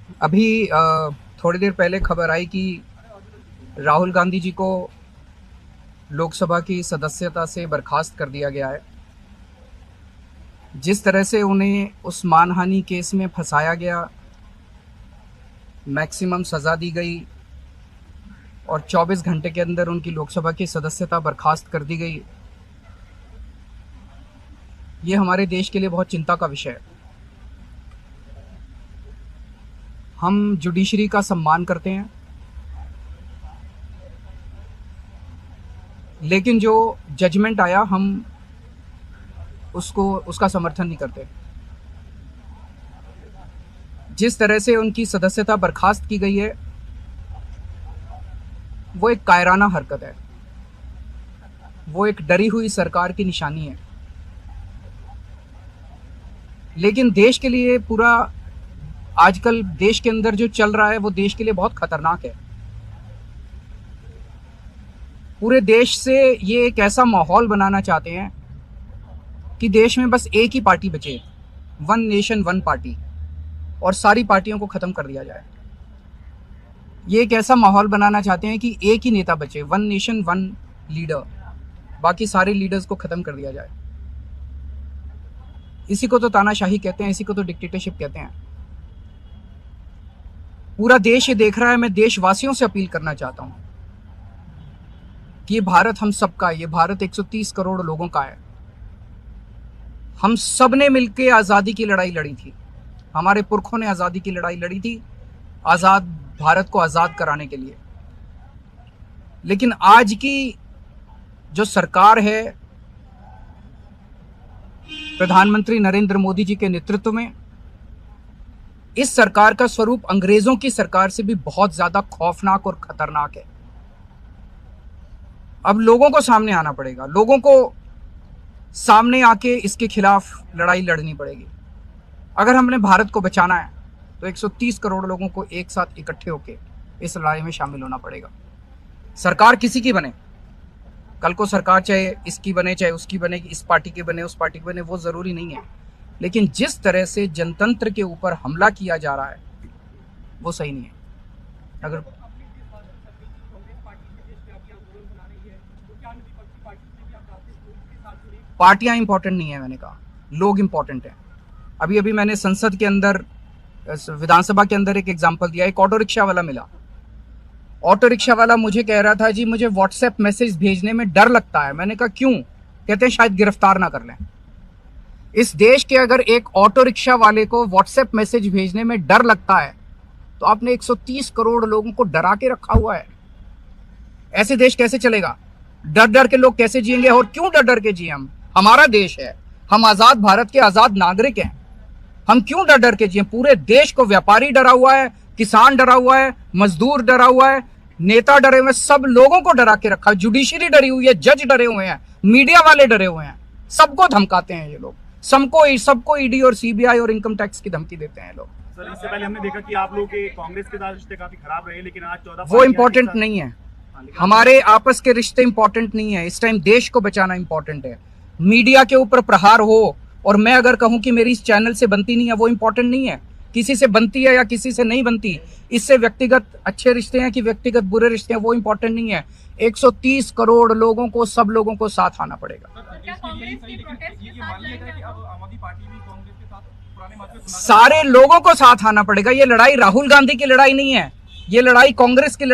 अभी थोड़ी देर पहले खबर आई कि राहुल गांधी जी को लोकसभा की सदस्यता से बर्खास्त कर दिया गया है। जिस तरह से उन्हें उस मानहानि केस में फंसाया गया, मैक्सिमम सज़ा दी गई और 24 घंटे के अंदर उनकी लोकसभा की सदस्यता बर्खास्त कर दी गई, ये हमारे देश के लिए बहुत चिंता का विषय है। हम जुडिशरी का सम्मान करते हैं, लेकिन जो जजमेंट आया हम उसका समर्थन नहीं करते। जिस तरह से उनकी सदस्यता बर्खास्त की गई है, वो एक कायराना हरकत है, वो एक डरी हुई सरकार की निशानी है। लेकिन देश के लिए पूरा आजकल देश के अंदर जो चल रहा है वो देश के लिए बहुत खतरनाक है। पूरे देश से ये एक ऐसा माहौल बनाना चाहते हैं कि देश में बस एक ही पार्टी बचे, वन नेशन वन पार्टी, और सारी पार्टियों को ख़त्म कर दिया जाए। ये एक ऐसा माहौल बनाना चाहते हैं कि एक ही नेता बचे, वन नेशन वन लीडर, बाकी सारे लीडर्स को ख़त्म कर दिया जाए। इसी को तो तानाशाही कहते हैं, इसी को तो डिक्टेटरशिप कहते हैं। पूरा देश ये देख रहा है। मैं देशवासियों से अपील करना चाहता हूँ कि ये भारत हम सबका है, ये भारत 130 करोड़ लोगों का है। हम सब ने मिलकर आज़ादी की लड़ाई लड़ी थी, हमारे पुरखों ने आज़ादी की लड़ाई लड़ी थी, आज़ाद भारत को आज़ाद कराने के लिए। लेकिन आज की जो सरकार है, प्रधानमंत्री नरेंद्र मोदी जी के नेतृत्व में, इस सरकार का स्वरूप अंग्रेजों की सरकार से भी बहुत ज्यादा खौफनाक और खतरनाक है। अब लोगों को सामने आना पड़ेगा, लोगों को सामने आके इसके खिलाफ लड़ाई लड़नी पड़ेगी। अगर हमने भारत को बचाना है तो 130 करोड़ लोगों को एक साथ इकट्ठे होकर इस लड़ाई में शामिल होना पड़ेगा। सरकार किसी की बने, कल को सरकार चाहे इसकी बने चाहे उसकी बने, इस पार्टी की बने उस पार्टी की बने, वो ज़रूरी नहीं है। लेकिन जिस तरह से जनतंत्र के ऊपर हमला किया जा रहा है वो सही नहीं है। अगर पार्टियां इंपॉर्टेंट नहीं है, मैंने कहा लोग इंपॉर्टेंट हैं। अभी अभी मैंने संसद के अंदर, विधानसभा के अंदर एक एग्जाम्पल दिया। एक ऑटो रिक्शा वाला मिला, ऑटो रिक्शा वाला मुझे कह रहा था जी मुझे व्हाट्सएप मैसेज भेजने में डर लगता है। मैंने कहा क्यों? कहते हैं शायद गिरफ्तार ना कर लें। इस देश के अगर एक ऑटो रिक्शा वाले को व्हाट्सएप मैसेज भेजने में डर लगता है तो आपने 130 करोड़ लोगों को डरा के रखा हुआ है। ऐसे देश कैसे चलेगा? डर डर के लोग कैसे जिएंगे? और क्यों डर डर के जिए? हम, हमारा देश है, हम आजाद भारत के आजाद नागरिक हैं, हम क्यों डर डर के जिए? पूरे देश को व्यापारी डरा हुआ है, किसान डरा हुआ है, मजदूर डरा हुआ है, नेता डरे हुए हैं, सब लोगों को डरा के रखा है। जुडिशरी डरी हुई है, जज डरे हुए हैं, मीडिया वाले डरे हुए हैं, सबको धमकाते हैं ये लोग। सबको ईडी और सीबीआई और इनकम टैक्स की धमकी देते हैं लोग। सर, इससे पहले हमने देखा कि आप लोग के कांग्रेस के साथ रिश्ते काफी खराब रहे, लेकिन आज 14 वो इम्पोर्टेंट नहीं है। हमारे आपस के रिश्ते इंपॉर्टेंट नहीं है। इस टाइम देश को बचाना इंपॉर्टेंट है। मीडिया के ऊपर प्रहार हो और मैं अगर कहूं कि मेरी इस चैनल से बनती नहीं है, वो इंपॉर्टेंट नहीं है। किसी से बनती है या किसी से नहीं बनती, इससे व्यक्तिगत अच्छे रिश्ते हैं कि व्यक्तिगत बुरे रिश्ते हैं, वो इंपॉर्टेंट नहीं है। 130 करोड़ लोगों को, सब लोगों को साथ आना पड़ेगा। सारे लोगों को साथ आना पड़ेगा। ये लड़ाई राहुल गांधी की लड़ाई नहीं है, ये लड़ाई कांग्रेस की लड़ाई